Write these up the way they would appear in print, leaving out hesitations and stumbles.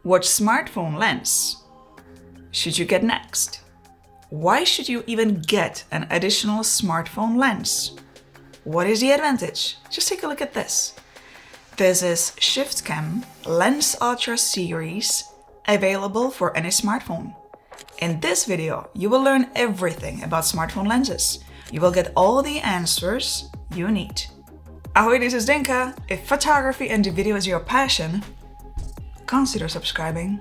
What smartphone lens should you get next? Why should you even get an additional smartphone lens? What is the advantage? Just take a look at this. This is Shiftcam Lens Ultra Series, available for any smartphone. In this video, you will learn everything about smartphone lenses. You will get all the answers you need. Ahoy, this is Zdenka. If photography and video is your passion, consider subscribing.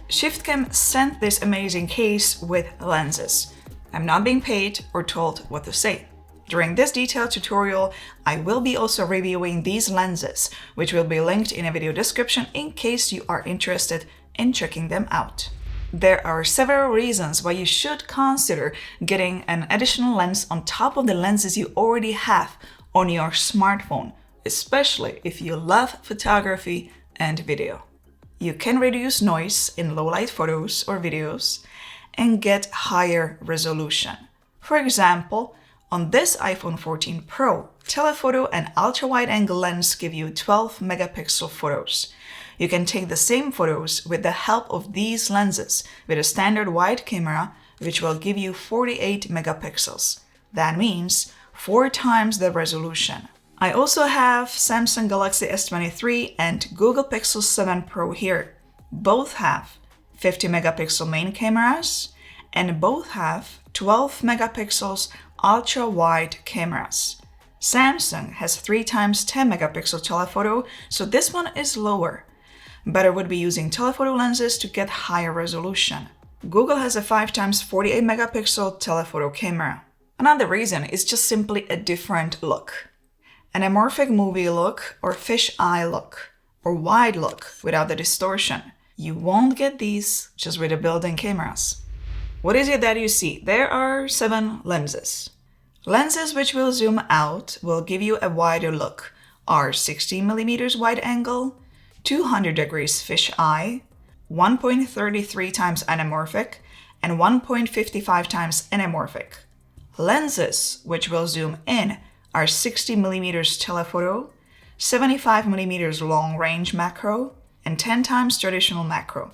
Shiftcam sent this amazing case with lenses. I'm not being paid or told what to say. During this detailed tutorial, I will be also reviewing these lenses, which will be linked in a video description in case you are interested in checking them out. There are several reasons why you should consider getting an additional lens on top of the lenses you already have on your smartphone, especially if you love photography and video. You can reduce noise in low-light photos or videos and get higher resolution. For example, on this iPhone 14 Pro, Telephoto and ultra-wide-angle lens give you 12 megapixel photos. You can take the same photos with the help of these lenses with a standard wide camera, which will give you 48 megapixels. That means 4 times the resolution. I also have Samsung Galaxy S23 and Google Pixel 7 Pro here. Both have 50 megapixel main cameras and both have 12 megapixels ultra-wide cameras. Samsung has 3 times 10 megapixel telephoto, so this one is lower. Better would be using telephoto lenses to get higher resolution. Google has a 5 times 48 megapixel telephoto camera. Another reason is just simply a different look. Anamorphic movie look or fisheye look or wide look without the distortion. You won't get these just with the built-in cameras. What is it that you see? There are 7 lenses. Lenses which will zoom out will give you a wider look are 16mm wide angle, 200 degrees fisheye, 1.33 times anamorphic, and 1.55 times anamorphic. Lenses which will zoom in are 60mm telephoto, 75mm long-range macro, and 10 times traditional macro.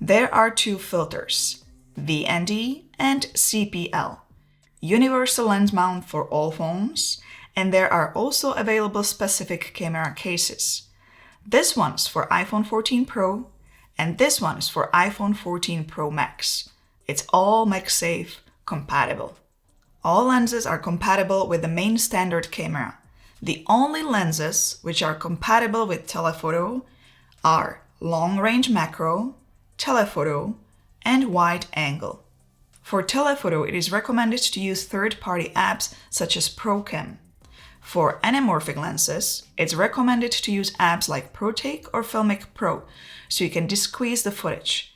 There are 2 filters, VND and CPL, universal lens mount for all phones, and there are also available specific camera cases. This one's for iPhone 14 Pro, and this one's for iPhone 14 Pro Max. It's all MagSafe compatible. All lenses are compatible with the main standard camera. The only lenses which are compatible with telephoto are long-range macro, telephoto, and wide angle. For telephoto, it is recommended to use third-party apps such as ProCam. For anamorphic lenses, it's recommended to use apps like ProTake or Filmic Pro, so you can de-squeeze the footage.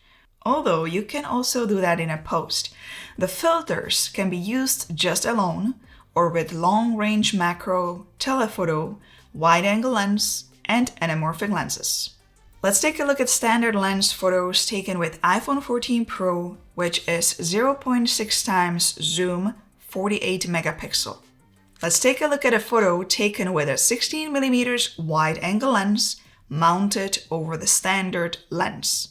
Although you can also do that in a post. The filters can be used just alone or with long-range macro, telephoto, wide-angle lens, and anamorphic lenses. Let's take a look at standard lens photos taken with iPhone 14 Pro, which is 0.6 times zoom, 48 megapixel. Let's take a look at a photo taken with a 16mm wide-angle lens mounted over the standard lens.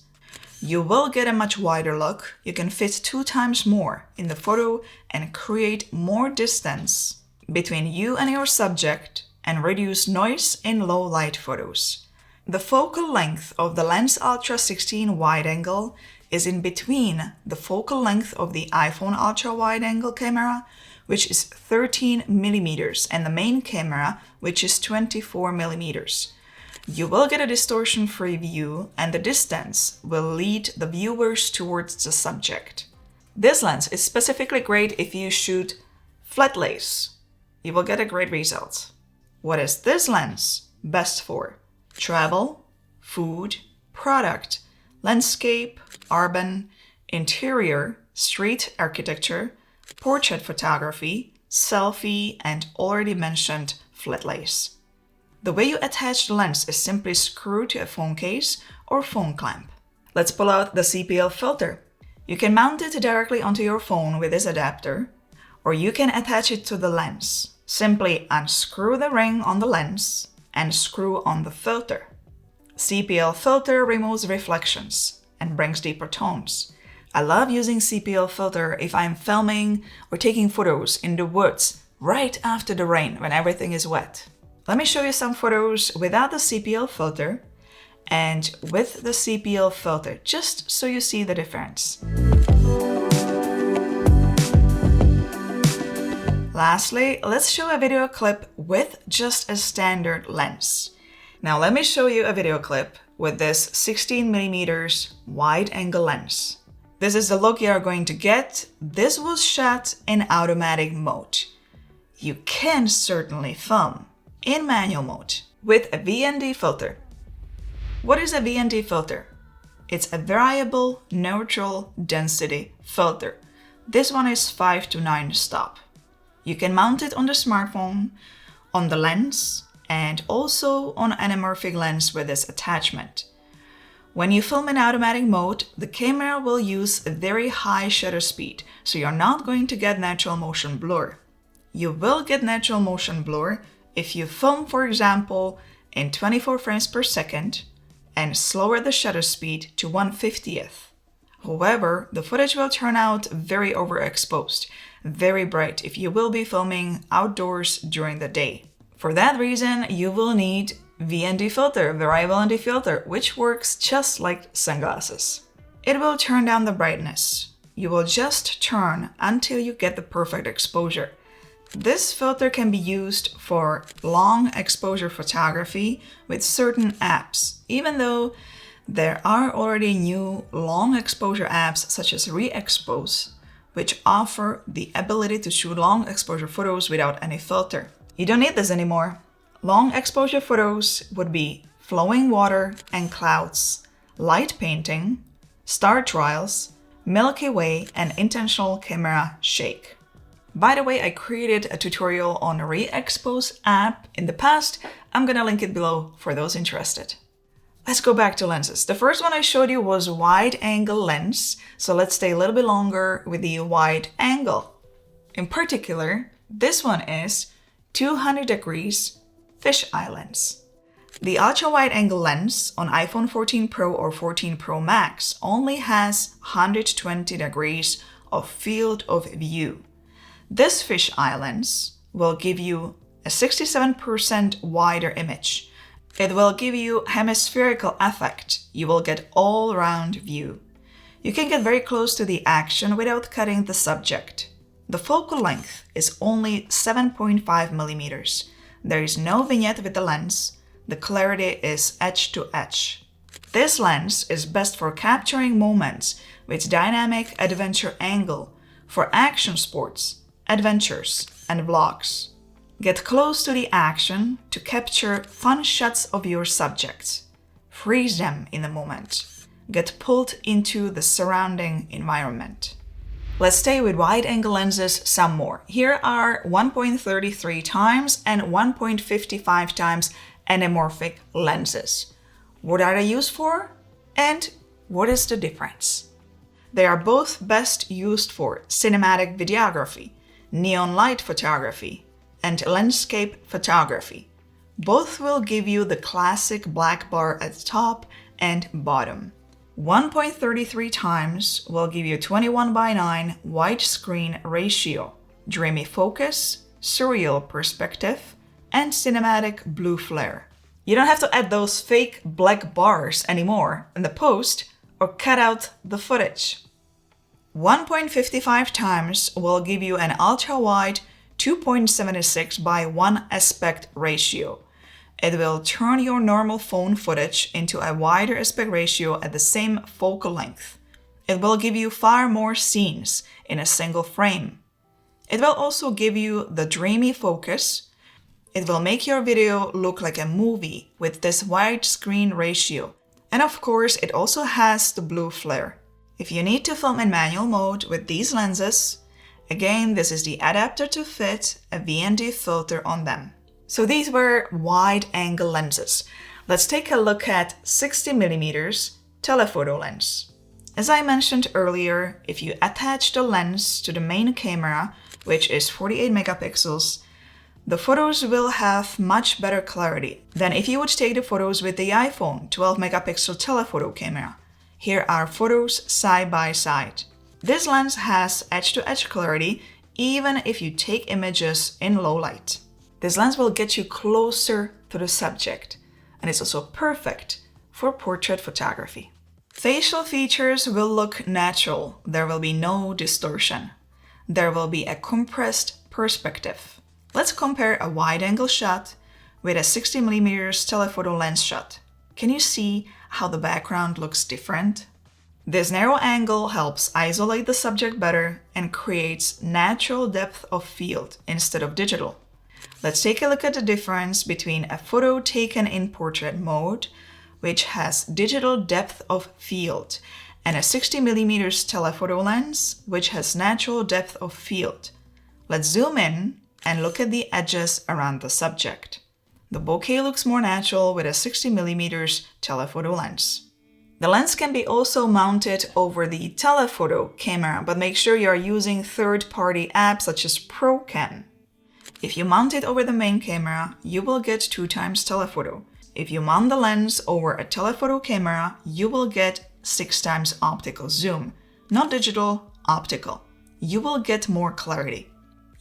You will get a much wider look. You can fit 2 times more in the photo and create more distance between you and your subject and reduce noise in low-light photos. The focal length of the Lens Ultra 16 wide-angle is in between the focal length of the iPhone ultra wide-angle camera, which is 13mm, and the main camera, which is 24mm. You will get a distortion-free view, and the distance will lead the viewers towards the subject. This lens is specifically great if you shoot flat lays. You will get a great result. What is this lens best for? Travel, food, product, landscape, urban, interior, street architecture, portrait photography, selfie, and already mentioned flat lays. The way you attach the lens is simply screw to a phone case or phone clamp. Let's pull out the CPL filter. You can mount it directly onto your phone with this adapter, or you can attach it to the lens. Simply unscrew the ring on the lens and screw on the filter. CPL filter removes reflections and brings deeper tones. I love using CPL filter if I'm filming or taking photos in the woods right after the rain when everything is wet. Let me show you some photos without the CPL filter and with the CPL filter, just so you see the difference. Lastly, let's show a video clip with just a standard lens. Now let me show you a video clip with this 16mm wide-angle lens. This is the look you are going to get. This was shot in automatic mode. You can certainly film in manual mode with a VND filter. What is a VND filter? It's a variable neutral density filter. This one is 5 to 9 stop. You can mount it on the smartphone, on the lens, and also on anamorphic lens with this attachment. When you film in automatic mode, the camera will use a very high shutter speed, so you're not going to get natural motion blur. You will get natural motion blur if you film, for example, in 24 frames per second and slower the shutter speed to 1/50th. However, the footage will turn out very overexposed, very bright if you will be filming outdoors during the day. For that reason, you will need VND filter, variable ND filter, which works just like sunglasses. It will turn down the brightness. You will just turn until you get the perfect exposure. This filter can be used for long exposure photography with certain apps, even though there are already new long exposure apps such as Re-Expose, which offer the ability to shoot long exposure photos without any filter. You don't need this anymore. Long exposure photos would be flowing water and clouds, light painting, star trials, Milky Way, and intentional camera shake. By the way, I created a tutorial on the Re-Expose app in the past. I'm gonna link it below for those interested. Let's go back to lenses. The first one I showed you was wide angle lens, so let's stay a little bit longer with the wide angle. In particular, this one is 200 degrees FishEye lens. The ultra wide angle lens on iPhone 14 Pro or 14 Pro Max only has 120 degrees of field of view. This FishEye lens will give you a 67% wider image. It will give you hemispherical effect. You will get all-round view. You can get very close to the action without cutting the subject. The focal length is only 7.5 millimeters. There is no vignette with the lens. The clarity is edge to edge. This lens is best for capturing moments with dynamic adventure angle for action sports, adventures, and vlogs. Get close to the action to capture fun shots of your subjects. Freeze them in the moment. Get pulled into the surrounding environment. Let's stay with wide-angle lenses some more. Here are 1.33 times and 1.55 times anamorphic lenses. What are they used for? And what is the difference? They are both best used for cinematic videography, neon light photography, and landscape photography. Both will give you the classic black bar at the top and bottom. 1.33 times will give you 21:9 widescreen ratio, dreamy focus, surreal perspective, and cinematic blue flare. You don't have to add those fake black bars anymore in the post or cut out the footage. 1.55 times will give you an ultra-wide 2.76 by 1 aspect ratio. It will turn your normal phone footage into a wider aspect ratio at the same focal length. It will give you far more scenes in a single frame. It will also give you the dreamy focus. It will make your video look like a movie with this widescreen ratio. And of course, it also has the blue flare. If you need to film in manual mode with these lenses, again, this is the adapter to fit a VND filter on them. So these were wide-angle lenses. Let's take a look at 60mm telephoto lens. As I mentioned earlier, if you attach the lens to the main camera, which is 48 megapixels, The photos will have much better clarity than if you would take the photos with the iPhone 12 megapixel telephoto camera. Here are photos side by side. This lens has edge-to-edge clarity even if you take images in low light. This lens will get you closer to the subject, and it's also perfect for portrait photography. Facial features will look natural. There will be no distortion. There will be a compressed perspective. Let's compare a wide-angle shot with a 60mm telephoto lens shot. Can you see how the background looks different? This narrow angle helps isolate the subject better and creates natural depth of field instead of digital. Let's take a look at the difference between a photo taken in portrait mode, which has digital depth of field, and a 60mm telephoto lens, which has natural depth of field. Let's zoom in and look at the edges around the subject. The bokeh looks more natural with a 60mm telephoto lens. The lens can be also mounted over the telephoto camera, but make sure you are using third-party apps such as ProCam. If you mount it over the main camera, you will get 2x telephoto. If you mount the lens over a telephoto camera, you will get 6x optical zoom, not digital, optical. You will get more clarity.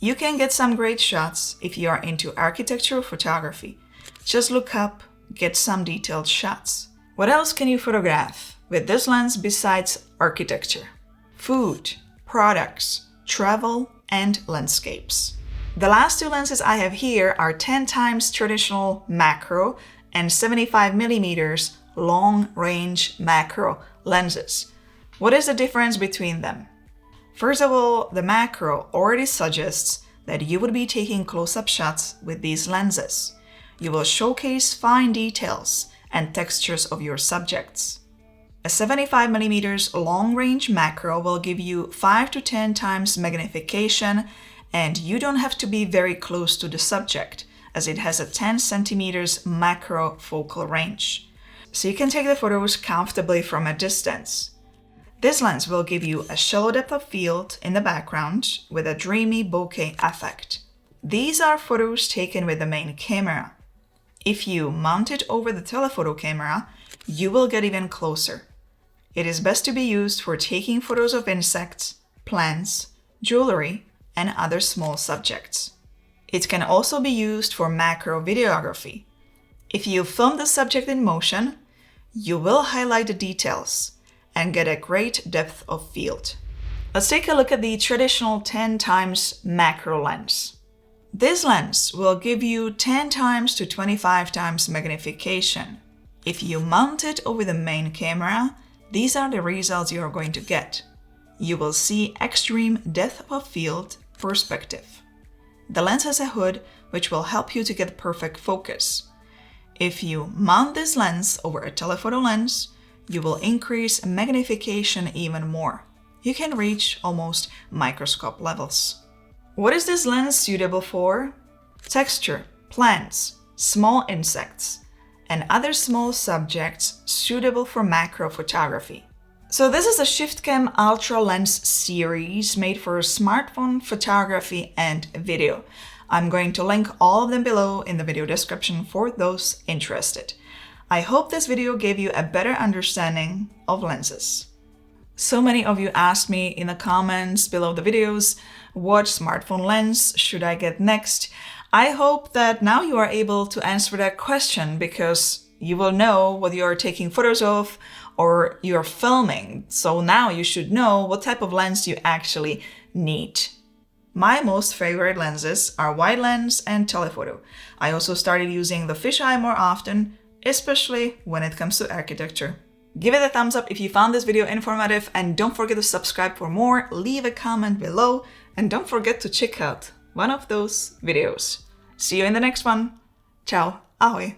You can get some great shots if you are into architectural photography. Just look up, get some detailed shots. What else can you photograph with this lens besides architecture? Food, products, travel, and landscapes. The last two lenses I have here are 10x traditional macro and 75mm long-range macro lenses. What is the difference between them? First of all, the macro already suggests that you would be taking close-up shots with these lenses. You will showcase fine details and textures of your subjects. A 75mm long-range macro will give you 5 to 10 times magnification, and you don't have to be very close to the subject, as it has a 10 centimeters macro focal range. So you can take the photos comfortably from a distance. This lens will give you a shallow depth of field in the background with a dreamy bokeh effect. These are photos taken with the main camera. If you mount it over the telephoto camera, you will get even closer. It is best to be used for taking photos of insects, plants, jewelry, and other small subjects. It can also be used for macro videography. If you film the subject in motion, you will highlight the details and get a great depth of field. Let's take a look at the traditional 10x macro lens. This lens will give you 10x to 25x magnification. If you mount it over the main camera, these are the results you are going to get. You will see extreme depth of field perspective. The lens has a hood which will help you to get perfect focus. If you mount this lens over a telephoto lens, you will increase magnification even more. You can reach almost microscope levels. What is this lens suitable for? Texture, plants, small insects, and other small subjects suitable for macro photography. So this is the Shiftcam Ultra Lens Series made for smartphone photography and video. I'm going to link all of them below in the video description for those interested. I hope this video gave you a better understanding of lenses. So many of you asked me in the comments below the videos, what smartphone lens should I get next? I hope that now you are able to answer that question because you will know what you are taking photos of or you're filming. So now you should know what type of lens you actually need. My most favorite lenses are wide lens and telephoto. I also started using the fisheye more often, especially when it comes to architecture. Give it a thumbs up if you found this video informative, and don't forget to subscribe for more, leave a comment below, and don't forget to check out one of those videos. See you in the next one. Ciao, ahoj.